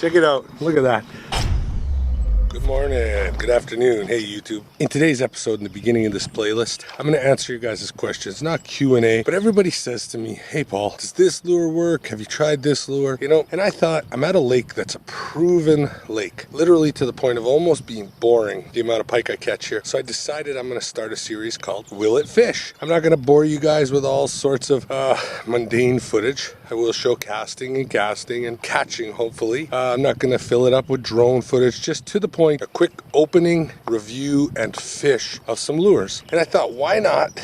Check it out. Look at that. Good morning, good afternoon, hey YouTube. In today's episode, in the beginning of this playlist, I'm going to answer you guys' questions, not Q&A, but everybody says to me, hey Paul, does this lure work? Have you tried this lure? You know, and I thought, I'm at a lake that's a proven lake, literally to the point of almost being boring, the amount of pike I catch here. So I decided I'm going to start a series called Will It Fish? I'm not going to bore you guys with all sorts of mundane footage. I will show casting and catching, hopefully. I'm not going to fill it up with drone footage, just to the point, a quick opening review and fish of some lures. And I thought, why not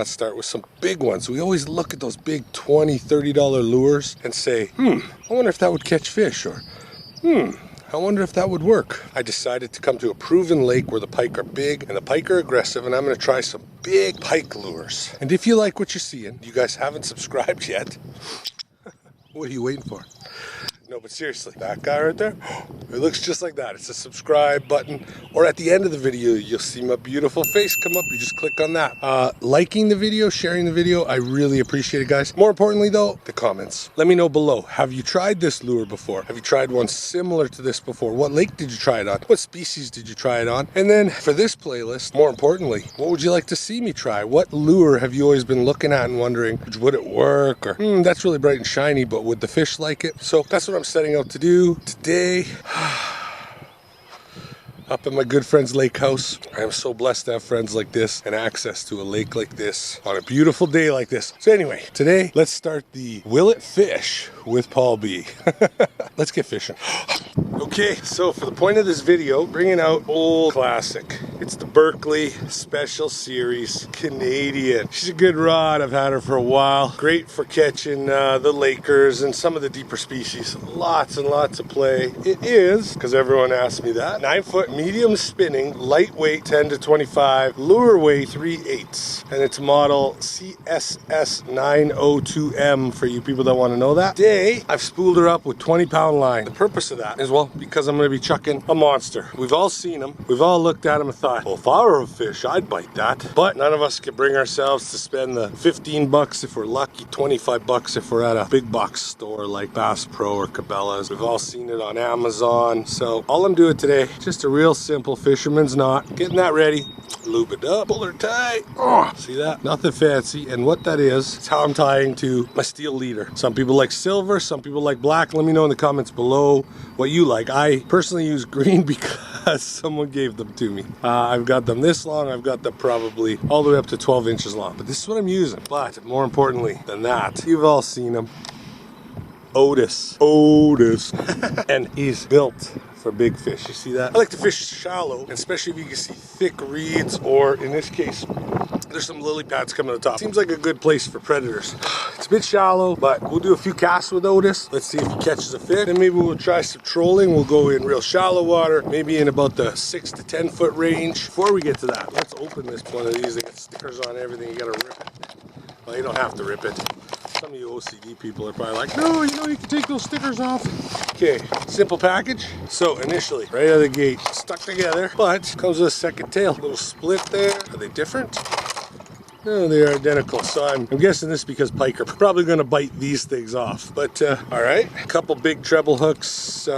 start with some big ones? We always look at those big $20, $30 lures and say, I wonder if that would catch fish, or I wonder if that would work. I decided to come to a proven lake where the pike are big and the pike are aggressive, and I'm going to try some big pike lures. And if you like what you're seeing, you guys haven't subscribed yet, what are you waiting for? No, but seriously, that guy right there, it looks just like that. It's a subscribe button, or at the end of the video, you'll see my beautiful face come up. You just click on that. Liking the video, sharing the video, I really appreciate it, guys. More importantly, though, the comments. Let me know below. Have you tried this lure before? Have you tried one similar to this before? What lake did you try it on? What species did you try it on? And then for this playlist, more importantly, what would you like to see me try? What lure have you always been looking at and wondering, would it work? Or, that's really bright and shiny, but would the fish like it? So that's what I'm setting out to do today. Up at my good friend's lake house. I am so blessed to have friends like this and access to a lake like this on a beautiful day like this. So anyway, today let's start the Will It Fish with Paul B. Let's get fishing. Okay, so for the point of this video, bringing out old classic. It's the Berkley Special Series Canadian. She's a good rod. I've had her for a while. Great for catching the Lakers and some of the deeper species. Lots and lots of play. It is, because everyone asks me that, 9-foot medium spinning, lightweight 10 to 25, lure weight 3/8. And it's model CSS 902M for you people that want to know that. Today, I've spooled her up with 20-pound line. The purpose of that is, well, because I'm going to be chucking a monster. We've all seen them. We've all looked at them and thought, well, if I were a fish, I'd bite that. But none of us can bring ourselves to spend the 15 bucks if we're lucky, 25 bucks if we're at a big box store like Bass Pro or Cabela's. We've all seen it on Amazon. So all I'm doing today, just a real simple fisherman's knot. Getting that ready. Lube it up, pull her tight. Oh, see that? Nothing fancy. And what that is, it's how I'm tying to my steel leader. Some people like silver, some people like black. Let me know in the comments below what you like. I personally use green because someone gave them to me. I've got them this long. I've got them probably all the way up to 12 inches long. But this is what I'm using. But more importantly than that, you've all seen him. Otis. And he's built for big fish. You see that? I like to fish shallow, especially if you can see thick reeds, or in this case, there's some lily pads coming to the top. Seems like a good place for predators. It's a bit shallow, but we'll do a few casts with Otis. Let's see if he catches a fish. Then maybe we'll try some trolling. We'll go in real shallow water, maybe in about the 6 to 10 foot range. Before we get to that, let's open this one of these. They got stickers on everything. You gotta rip it. Well, you don't have to rip it. Some of you OCD people are probably like, no, you know, you can take those stickers off. Okay, simple package. So initially, right out of the gate, stuck together, but comes with a second tail. Little split there. Are they different? No, they are identical. So I'm guessing this because pike are probably going to bite these things off. But all right, a couple big treble hooks.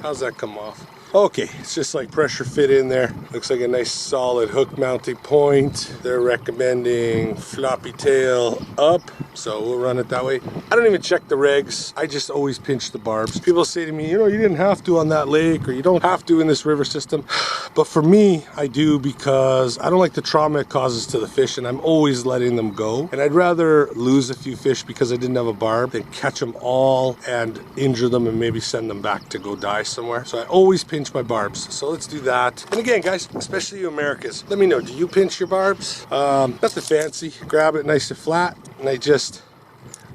How's that come off? Okay, it's just like pressure fit in there. Looks like a nice solid hook mounting point. They're recommending floppy tail up, so we'll run it that way. I don't even check the regs. I just always pinch the barbs. People say to me, you know, you didn't have to on that lake, or you don't have to in this river system. But for me, I do, because I don't like the trauma it causes to the fish, and I'm always letting them go. And I'd rather lose a few fish because I didn't have a barb than catch them all and injure them and maybe send them back to go die somewhere. So I always pinch my barbs. So let's do that. And again, guys, especially you Americans, let me know, do you pinch your barbs? Nothing fancy. Grab it nice and flat, and I just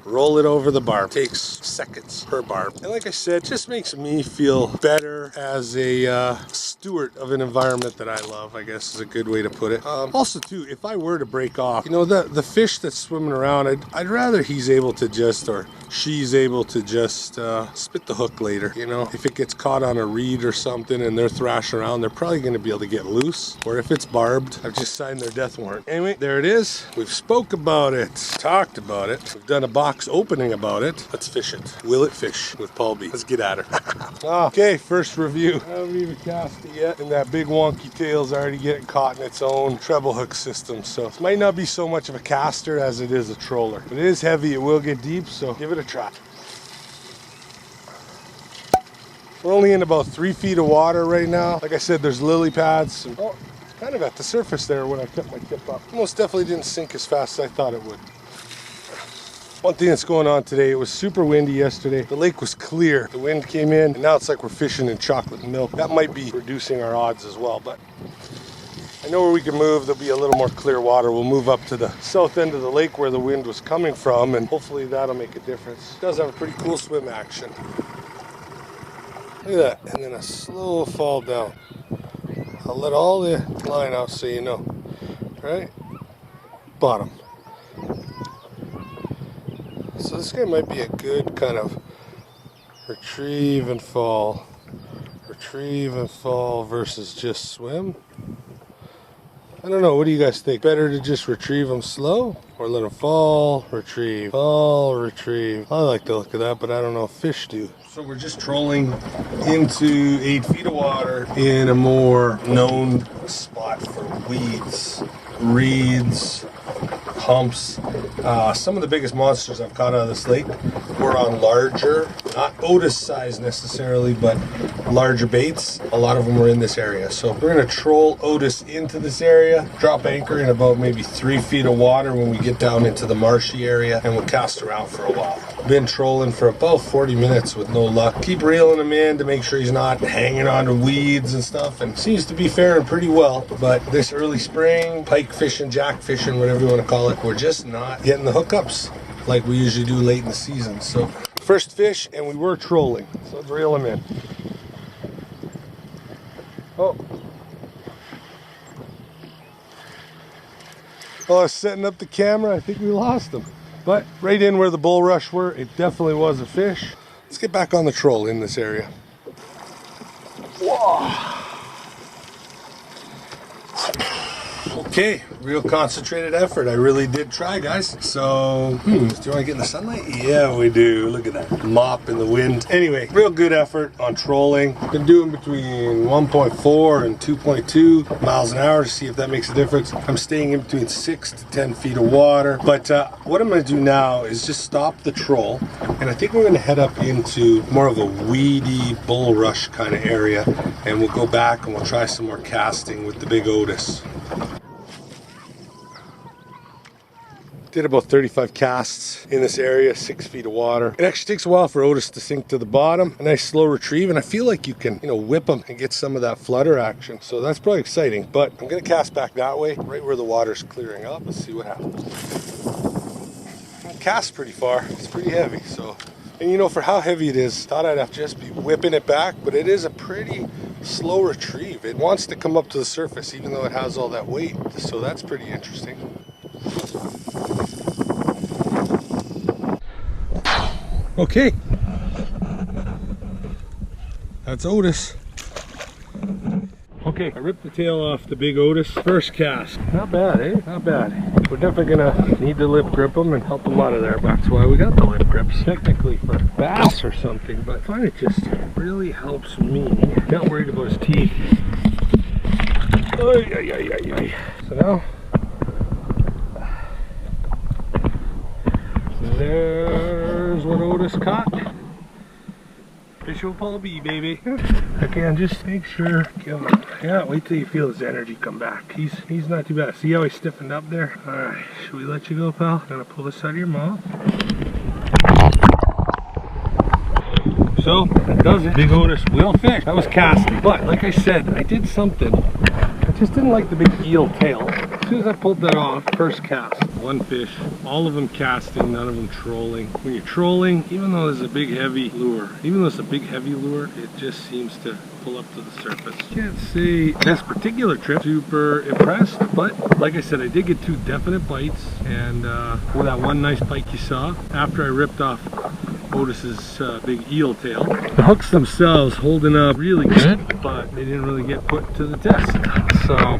roll it over the barb. Takes seconds per barb. And like I said, just makes me feel better as a steward of an environment that I love, I guess is a good way to put it. Also too, if I were to break off, you know, the fish that's swimming around, I'd rather he's able to just, or she's able to just spit the hook later. You know, if it gets caught on a reed or something and they're thrashing around, they're probably going to be able to get loose. Or if it's barbed, I've just signed their death warrant. Anyway, there it is. We've spoke about it, talked about it. We've done a box box opening about it. Let's fish it. Will it fish with Paul B. Let's get at her. Okay, first review. I haven't even cast it yet, and that big wonky tail's already getting caught in its own treble hook system. So it might not be so much of a caster as it is a troller. But it is heavy, it will get deep, so give it a try. We're only in about 3 feet of water right now. Like I said, there's lily pads. And, oh, it's kind of at the surface there when I kept my tip up. Most definitely didn't sink as fast as I thought it would. One thing that's going on today, it was super windy yesterday. The lake was clear. The wind came in, and now it's like we're fishing in chocolate milk. That might be reducing our odds as well, but I know where we can move. There'll be a little more clear water. We'll move up to the south end of the lake where the wind was coming from, and hopefully that'll make a difference. It does have a pretty cool swim action. Look at that, and then a slow fall down. I'll let all the line out so you know. Right? Bottom. So this guy might be a good kind of retrieve and fall. Retrieve and fall versus just swim. I don't know, what do you guys think? Better to just retrieve them slow or let them fall, retrieve, fall, retrieve? I like the look of that, but I don't know if fish do. So we're just trolling into 8 feet of water in a more known spot for weeds, reeds, humps. Some of the biggest monsters I've caught out of this lake were on larger, not Otis size necessarily, but larger baits. A lot of them were in this area. So we're gonna troll Otis into this area, drop anchor in about maybe 3 feet of water when we get down into the marshy area, and we'll cast around for a while. Been trolling for about 40 minutes with no luck. Keep reeling him in to make sure he's not hanging onto weeds and stuff, and seems to be faring pretty well. But this early spring, pike fishing, jack fishing, whatever you want to call it, we're just not getting the hookups like we usually do late in the season. So first fish, and we were trolling, so let's reel him in. Oh, I was setting up the camera, I think we lost him. But right in where the bulrush were, it definitely was a fish. Let's get back on the troll in this area. Whoa. Okay, real concentrated effort. I really did try, guys. So, do you want to get in the sunlight? Yeah, we do. Look at that mop in the wind. Anyway, real good effort on trolling. Been doing between 1.4 and 2.2 miles an hour to see if that makes a difference. I'm staying in between 6 to 10 feet of water. But what I'm going to do now is just stop the troll. And I think we're going to head up into more of a weedy bulrush kind of area. And we'll go back and we'll try some more casting with the big Otis. Did about 35 casts in this area, 6 feet of water. It actually takes a while for Otis to sink to the bottom. A nice slow retrieve, and I feel like you can, whip them and get some of that flutter action. So that's probably exciting, but I'm gonna cast back that way, right where the water's clearing up. Let's see what happens. Cast pretty far, it's pretty heavy, so. And for how heavy it is, thought I'd have to just be whipping it back, but it is a pretty slow retrieve. It wants to come up to the surface, even though it has all that weight. So that's pretty interesting. Okay, that's Otis. Okay, I ripped the tail off the big Otis. First cast. Not bad, eh? Not bad. We're definitely gonna need to lip grip them and help them out of there. That's why we got the lip grips, technically for bass or something, but I find it just really helps me. Not worried about his teeth. Oy, oy, oy, oy, oy. So now, there's what Otis caught. Fish will Paul B, baby. Again, just make sure, wait till you feel his energy come back. He's not too bad. See how he stiffened up there? Alright, should we let you go, pal? I'm gonna pull this out of your mouth. So, that does it. Big Otis will fish. That was casting. But, like I said, I did something. I just didn't like the big eel tail. As soon as I pulled that off, first cast, one fish, all of them casting, none of them trolling. When you're trolling, even though there's a big heavy lure, it just seems to pull up to the surface. Can't say this particular trip super impressed, but like I said, I did get 2 definite bites, and with that one nice pike you saw, after I ripped off Otis's big eel tail. The hooks themselves holding up really good, but they didn't really get put to the test. So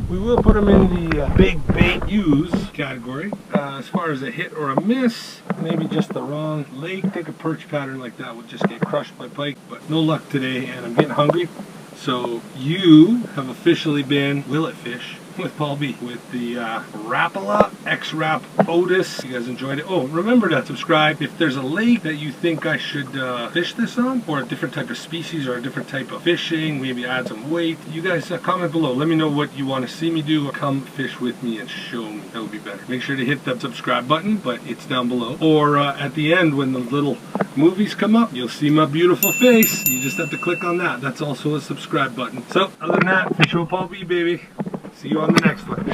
We will put them in the big bait use category. As far as a hit or a miss, maybe just the wrong lake. I think a perch pattern like that would just get crushed by pike, but no luck today, and I'm getting hungry. So you have officially been Willet Fish with Paul B with the Rapala X-Rap Otis. You guys enjoyed it. Oh, remember to subscribe. If there's a lake that you think I should fish this on, or a different type of species, or a different type of fishing, maybe add some weight, you guys comment below. Let me know what you want to see me do, or come fish with me and show me. That would be better. Make sure to hit the subscribe button, but it's down below. Or at the end, when the little movies come up, you'll see my beautiful face. You just have to click on that. That's also a subscribe button. So, other than that, fish with Paul B, baby. See you on the next one.